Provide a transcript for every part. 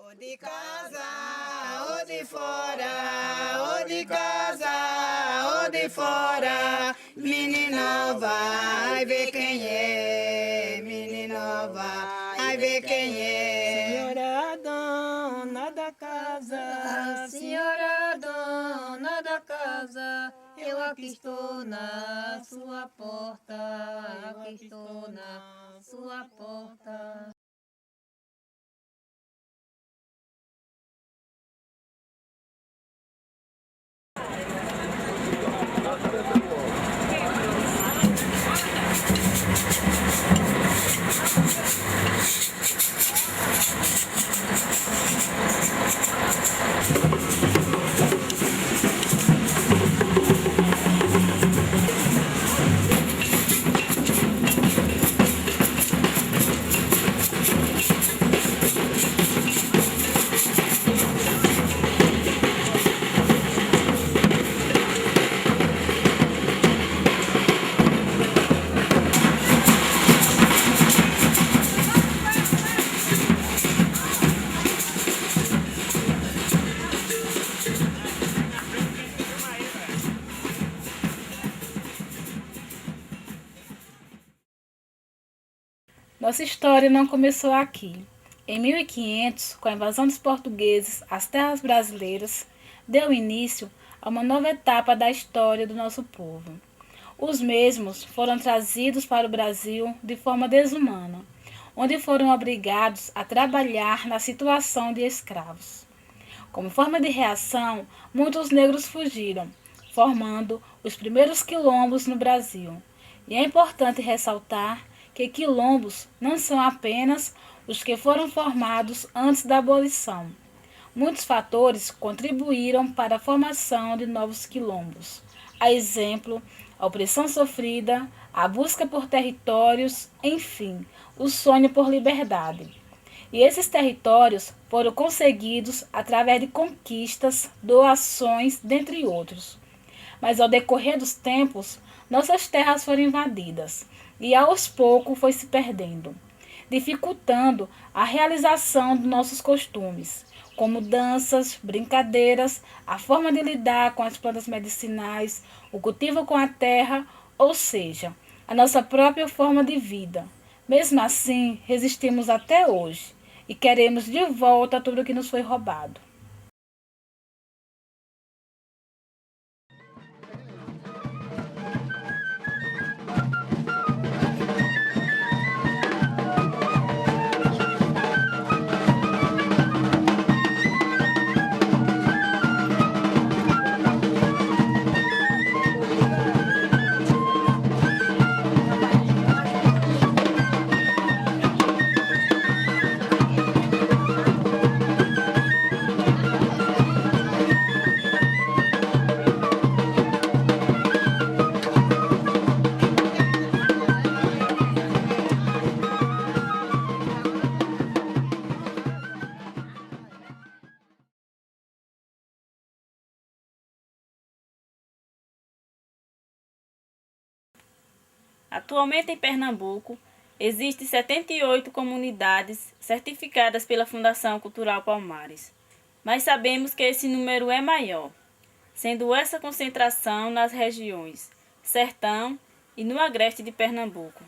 Ou de casa, ou de fora, ou de casa, ou de fora. Menino vai ver quem é, menino vai ver quem é. Senhora dona da casa, senhora dona da casa, eu aqui estou na sua porta, eu aqui estou na sua porta. Nossa história não começou aqui. Em 1500, com a invasão dos portugueses às terras brasileiras, deu início a uma nova etapa da história do nosso povo. Os mesmos foram trazidos para o Brasil de forma desumana, onde foram obrigados a trabalhar na situação de escravos. Como forma de reação, muitos negros fugiram, formando os primeiros quilombos no Brasil. E é importante ressaltar que quilombos não são apenas os que foram formados antes da abolição. Muitos fatores contribuíram para a formação de novos quilombos. A exemplo, a opressão sofrida, a busca por territórios, enfim, o sonho por liberdade. E esses territórios foram conseguidos através de conquistas, doações, dentre outros. Mas ao decorrer dos tempos, nossas terras foram invadidas e aos poucos foi se perdendo, dificultando a realização dos nossos costumes, como danças, brincadeiras, a forma de lidar com as plantas medicinais, o cultivo com a terra, ou seja, a nossa própria forma de vida. Mesmo assim, resistimos até hoje e queremos de volta tudo o que nos foi roubado. Atualmente em Pernambuco, existem 78 comunidades certificadas pela Fundação Cultural Palmares, mas sabemos que esse número é maior, sendo essa concentração nas regiões Sertão e no Agreste de Pernambuco.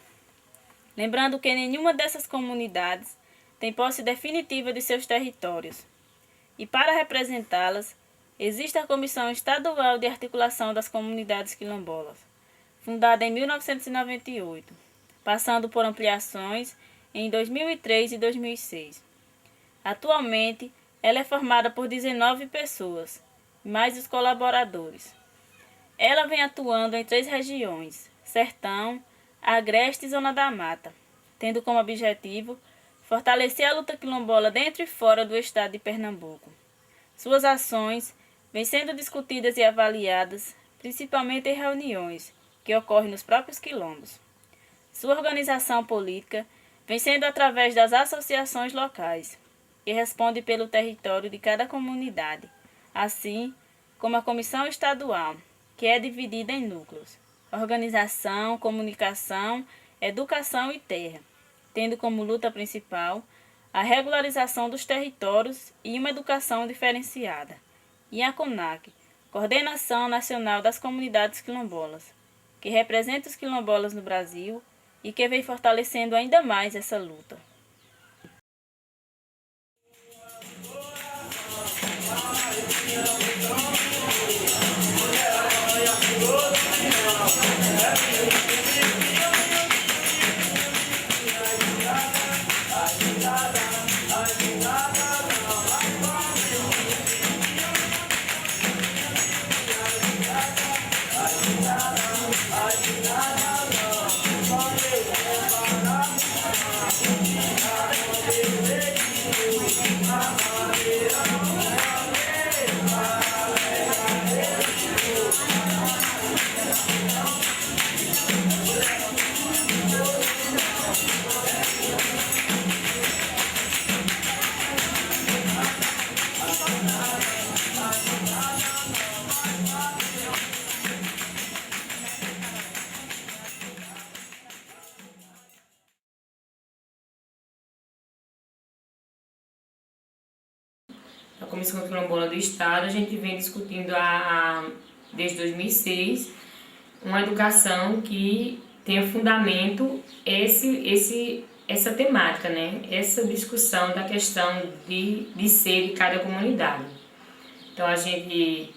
Lembrando que nenhuma dessas comunidades tem posse definitiva de seus territórios, e para representá-las, existe a Comissão Estadual de Articulação das Comunidades Quilombolas, fundada em 1998, passando por ampliações em 2003 e 2006. Atualmente, ela é formada por 19 pessoas, mais os colaboradores. Ela vem atuando em 3 regiões: Sertão, Agreste e Zona da Mata, tendo como objetivo fortalecer a luta quilombola dentro e fora do estado de Pernambuco. Suas ações vêm sendo discutidas e avaliadas, principalmente em reuniões que ocorrem nos próprios quilombos. Sua organização política vem sendo através das associações locais e responde pelo território de cada comunidade, assim como a Comissão Estadual, que é dividida em núcleos: organização, comunicação, educação e terra, tendo como luta principal a regularização dos territórios e uma educação diferenciada. E a CONAQ, Coordenação Nacional das Comunidades Quilombolas, que representa os quilombolas no Brasil e que vem fortalecendo ainda mais essa luta. A Comissão Quilombola do Estado, a gente vem discutindo desde 2006 uma educação que tenha fundamento essa temática, né? Essa discussão da questão de ser de cada comunidade. Então a gente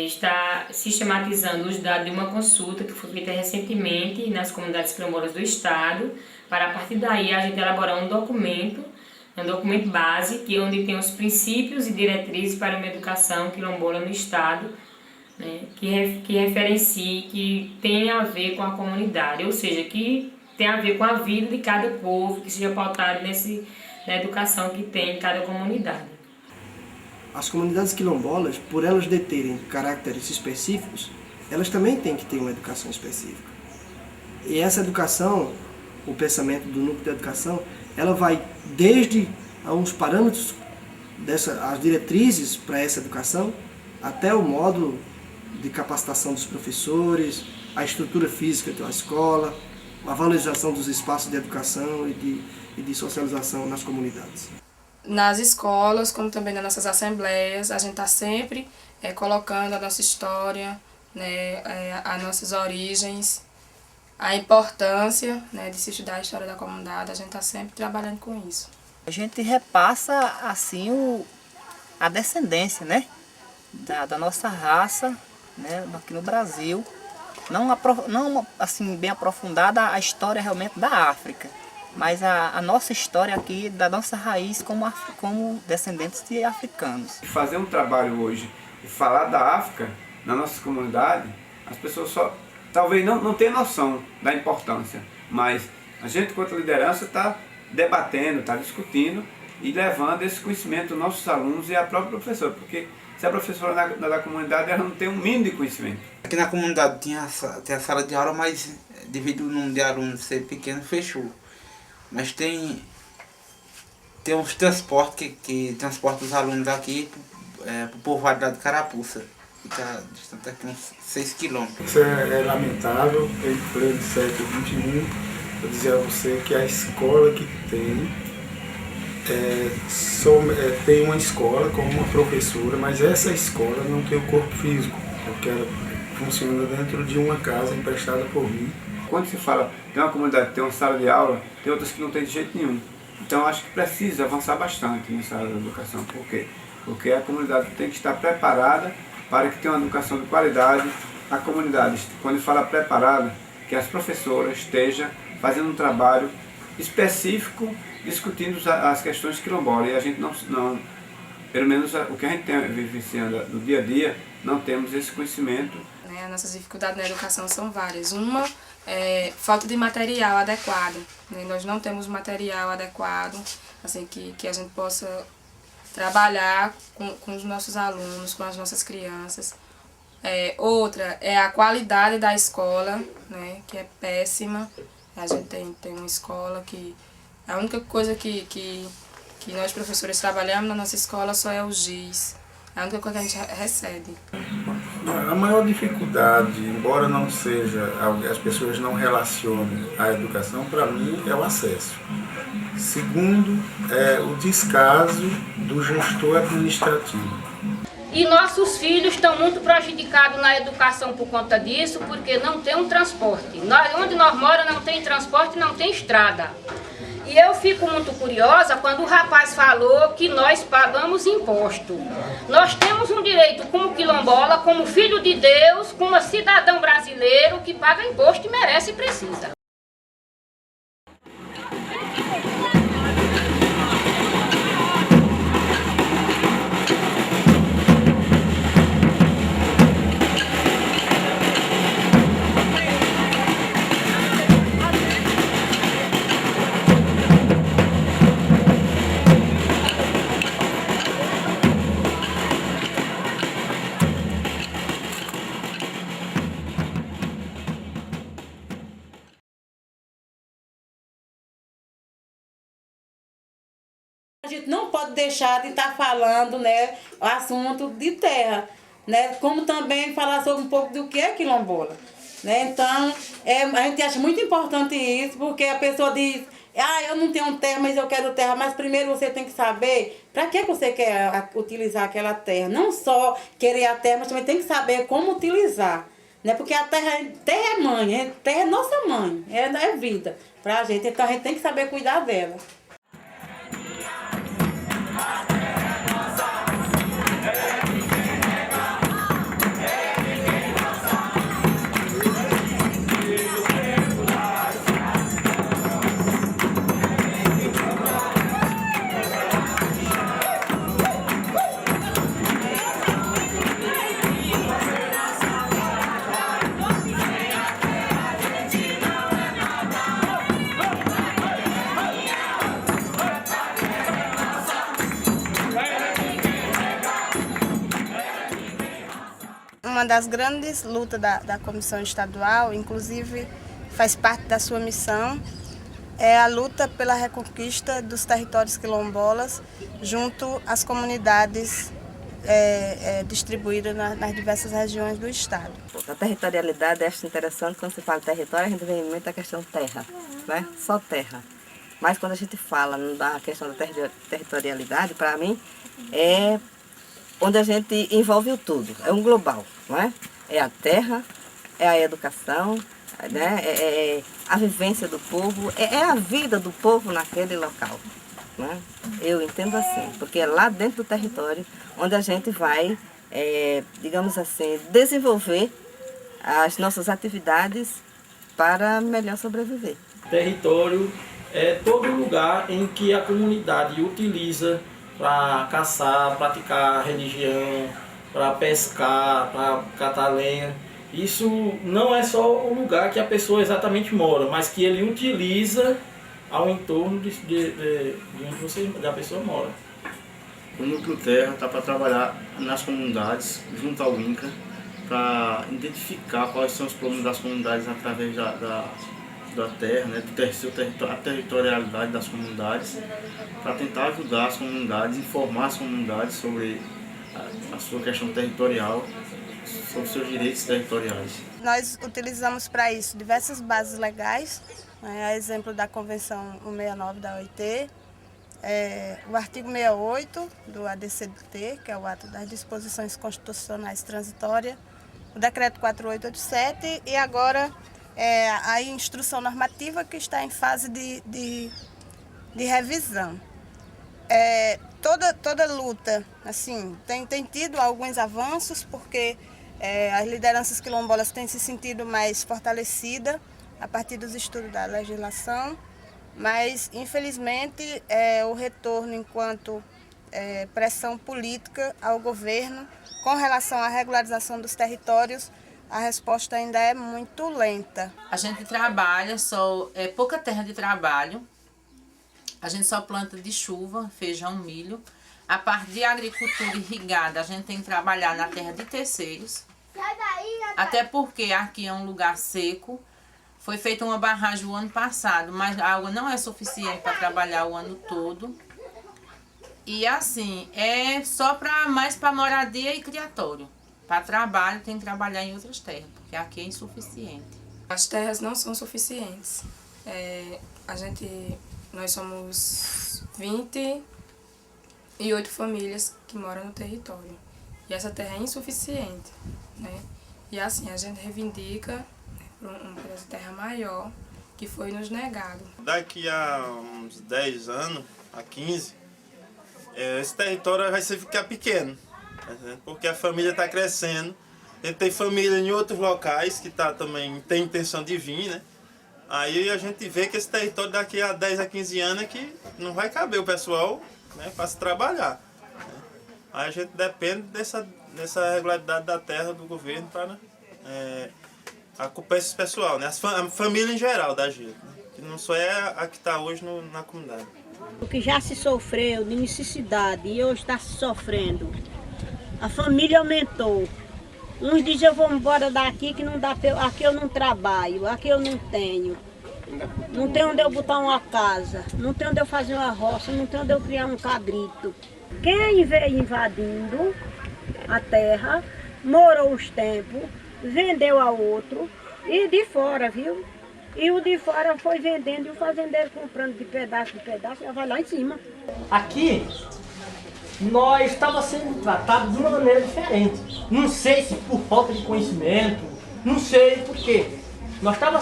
está sistematizando os dados de uma consulta que foi feita recentemente nas comunidades quilombolas do Estado, para a partir daí a gente elaborar um documento base, onde tem os princípios e diretrizes para uma educação quilombola no Estado, né, que referencie, que tenha a ver com a comunidade, ou seja, que tenha a ver com a vida de cada povo, que seja pautado na educação que tem em cada comunidade. As comunidades quilombolas, por elas deterem caracteres específicos, elas também têm que ter uma educação específica. E essa educação, o pensamento do núcleo de educação, ela vai desde uns parâmetros, as diretrizes para essa educação, até o modo de capacitação dos professores, a estrutura física da escola, a valorização dos espaços de educação e de socialização nas comunidades. Nas escolas, como também nas nossas assembleias, a gente está sempre colocando a nossa história, né, as nossas origens, a importância, né, de se estudar a história da comunidade. A gente está sempre trabalhando com isso. A gente repassa assim a descendência, né, da nossa raça, né, aqui no Brasil. Não assim bem aprofundada a história realmente da África, mas a nossa história aqui, da nossa raiz como descendentes de africanos. Fazer um trabalho hoje e falar da África na nossa comunidade, as pessoas talvez não tenham noção da importância, mas a gente, quanto liderança, está debatendo, está discutindo e levando esse conhecimento aos nossos alunos e à própria professora, porque se a professora da comunidade ela não tem um mínimo de conhecimento. Aqui na comunidade tem a sala de aula, mas devido ao número de alunos ser pequeno, fechou. Mas tem uns transportes que transportam os alunos aqui para o povoado lá de Carapuça, que está distante aqui uns 6 quilômetros. Isso é lamentável, em pleno século XXI, eu dizer a você que a escola que tem uma escola com uma professora, mas essa escola não tem o corpo físico, porque ela funciona dentro de uma casa emprestada por mim. Quando se fala de uma comunidade que tem uma sala de aula, tem outras que não tem de jeito nenhum. Então acho que precisa avançar bastante nessa área da educação. Por quê? Porque a comunidade tem que estar preparada para que tenha uma educação de qualidade. A comunidade, quando fala preparada, que as professoras estejam fazendo um trabalho específico discutindo as questões quilombolas. E a gente não pelo menos o que a gente tem vivenciando no dia a dia, não temos esse conhecimento. As nossas dificuldades na educação são várias. Uma é falta de material adequado. Nós não temos material adequado, assim, que a gente possa trabalhar com os nossos alunos, com as nossas crianças. Outra é a qualidade da escola, né, que é péssima. A gente tem uma escola que a única coisa que nós professores trabalhamos na nossa escola só é o giz. É a única coisa que a gente recebe. A maior dificuldade, embora não seja, as pessoas não relacionem a educação, para mim é o acesso. Segundo, o descaso do gestor administrativo. E nossos filhos estão muito prejudicados na educação por conta disso, porque não tem um transporte. Onde nós moramos não tem transporte, não tem estrada. E eu fico muito curiosa quando o rapaz falou que nós pagamos imposto. Nós temos um direito como quilombola, como filho de Deus, como cidadão brasileiro que paga imposto e merece e precisa. A gente não pode deixar de estar falando, né, o assunto de terra, né, como também falar sobre um pouco do que é quilombola. Né? Então, a gente acha muito importante isso, porque a pessoa diz, eu não tenho terra, mas eu quero terra. Mas primeiro você tem que saber para que você quer utilizar aquela terra. Não só querer a terra, mas também tem que saber como utilizar. Né? Porque a terra é mãe, terra é nossa mãe, é vida para a gente. Então a gente tem que saber cuidar dela. Uma das grandes lutas da Comissão Estadual, inclusive faz parte da sua missão, é a luta pela reconquista dos territórios quilombolas junto às comunidades distribuídas nas diversas regiões do estado. A territorialidade, acho interessante, quando se fala de território, a gente vem em mente a questão terra, né? Só terra. Mas quando a gente fala da questão da territorialidade, para mim, é onde a gente envolve o tudo, é um global, não é? É a terra, é a educação, né? É a vivência do povo, é a vida do povo naquele local. Né? Eu entendo assim, porque é lá dentro do território onde a gente vai, digamos assim, desenvolver as nossas atividades para melhor sobreviver. Território é todo lugar em que a comunidade utiliza para caçar, praticar religião, para pescar, para catar lenha. Isso não é só o lugar que a pessoa exatamente mora, mas que ele utiliza ao entorno de onde a pessoa mora. O Núcleo Terra está para trabalhar nas comunidades, junto ao INCRA, para identificar quais são os problemas das comunidades através da terra, né, a territorialidade das comunidades, para tentar ajudar as comunidades, informar as comunidades sobre a sua questão territorial, sobre seus direitos territoriais. Nós utilizamos para isso diversas bases legais, a exemplo da Convenção 169 da OIT, o artigo 68 do ADCT, que é o Ato das Disposições Constitucionais Transitórias, o Decreto 4887 e agora a instrução normativa que está em fase de revisão. Toda luta assim, tem tido alguns avanços, porque as lideranças quilombolas têm se sentido mais fortalecidas a partir dos estudos da legislação, mas infelizmente o retorno enquanto pressão política ao governo com relação à regularização dos territórios, a resposta ainda é muito lenta. A gente trabalha, pouca terra de trabalho, a gente só planta de chuva, feijão, milho. A parte de agricultura irrigada, a gente tem que trabalhar na terra de terceiros, até porque aqui é um lugar seco. Foi feita uma barragem o ano passado, mas a água não é suficiente para trabalhar o ano todo. E assim, é só mais para moradia e criatório. Para trabalho, tem que trabalhar em outras terras, porque aqui é insuficiente. As terras não são suficientes. A gente nós somos 28 famílias que moram no território. E essa terra é insuficiente, né? E assim, a gente reivindica um pedaço de terra maior que foi nos negado. Daqui a uns 10 anos, a 15, esse território vai ficar pequeno, né? Porque a família está crescendo. A gente tem família em outros locais que também tem intenção de vir, né? Aí a gente vê que esse território daqui a 10 a 15 anos é que não vai caber o pessoal, né, para se trabalhar. Né? Aí a gente depende dessa regularidade da terra do governo para ocupar esse pessoal, né? A família em geral da gente, né? Que não só é a que está hoje na comunidade. O que já se sofreu de necessidade e hoje está se sofrendo, a família aumentou. Uns dizem eu vou embora daqui que não dá, aqui eu não trabalho, aqui eu não tenho. Não tem onde eu botar uma casa, não tem onde eu fazer uma roça, não tem onde eu criar um cabrito. Quem veio invadindo a terra, morou os tempos, vendeu a outro e de fora, viu? E o de fora foi vendendo e o fazendeiro comprando de pedaço, já vai lá em cima. Aqui, nós estávamos sendo tratados de uma maneira diferente. Não sei se por falta de conhecimento, não sei por quê. Nós não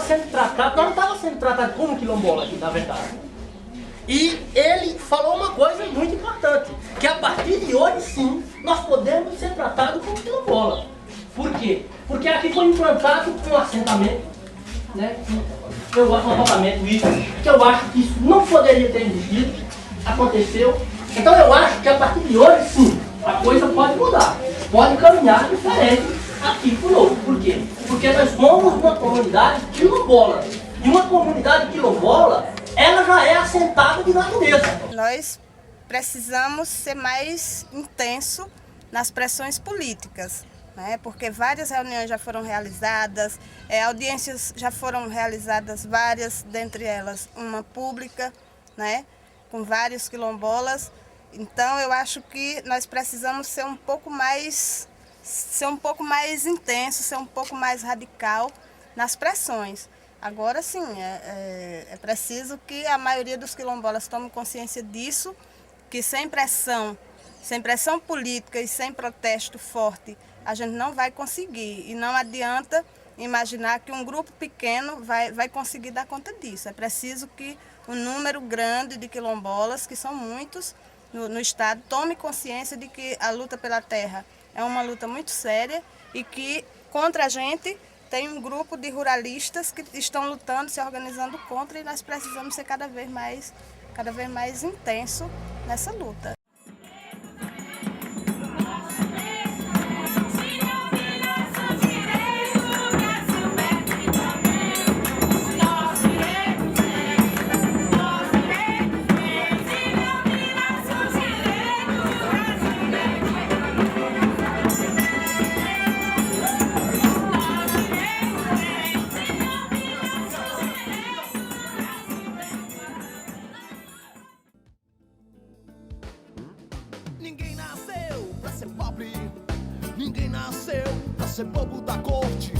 estávamos sendo tratados como quilombola aqui, na verdade. E ele falou uma coisa muito importante, que a partir de hoje sim, nós podemos ser tratados como quilombola. Por quê? Porque aqui foi implantado um assentamento, né? Um acampamento, que eu acho que isso não poderia ter existido, aconteceu. Então eu acho que a partir de hoje sim, a coisa pode mudar, pode caminhar diferente aqui conosco. Por quê? Porque nós somos uma comunidade quilombola. E uma comunidade quilombola, ela já é assentada de natureza. Nós precisamos ser mais intenso nas pressões políticas, né? Porque várias reuniões já foram realizadas, audiências já foram realizadas, várias, dentre elas uma pública, né? Com vários quilombolas. Então eu acho que nós precisamos ser um pouco mais intenso, ser um pouco mais radical nas pressões. Agora sim, é preciso que a maioria dos quilombolas tome consciência disso, que sem pressão política e sem protesto forte, a gente não vai conseguir. E não adianta imaginar que um grupo pequeno vai conseguir dar conta disso. É preciso que um número grande de quilombolas, que são muitos no estado, tome consciência de que a luta pela terra é uma luta muito séria e que contra a gente tem um grupo de ruralistas que estão lutando, se organizando contra, e nós precisamos ser cada vez mais intenso nessa luta. Ninguém nasceu pra ser pobre, ninguém nasceu pra ser bobo da corte.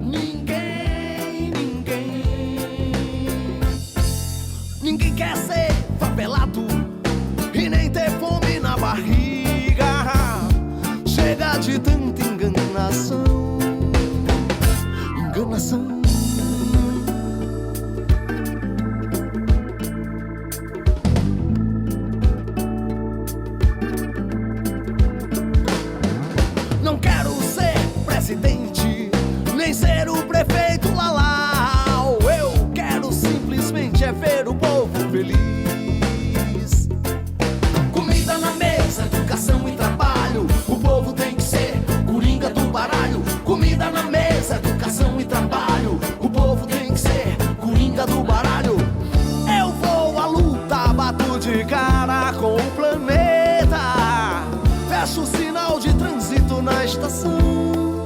Ninguém quer ser favelado e nem ter fome na barriga. Chega de tanta enganação. Não quero ser presidente, nem ser o prefeito Lalau. Eu quero simplesmente ver o povo feliz. Comida na mesa, educação e trabalho. O povo tem que ser coringa do baralho. Comida na mesa, educação e trabalho. O povo tem que ser coringa do baralho. Eu vou à luta, bato de cara com o planeta. Fecho o sinal de trânsito na estação.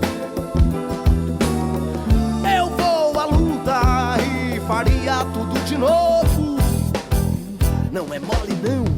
Eu vou à luta e faria tudo de novo. Não é mole não.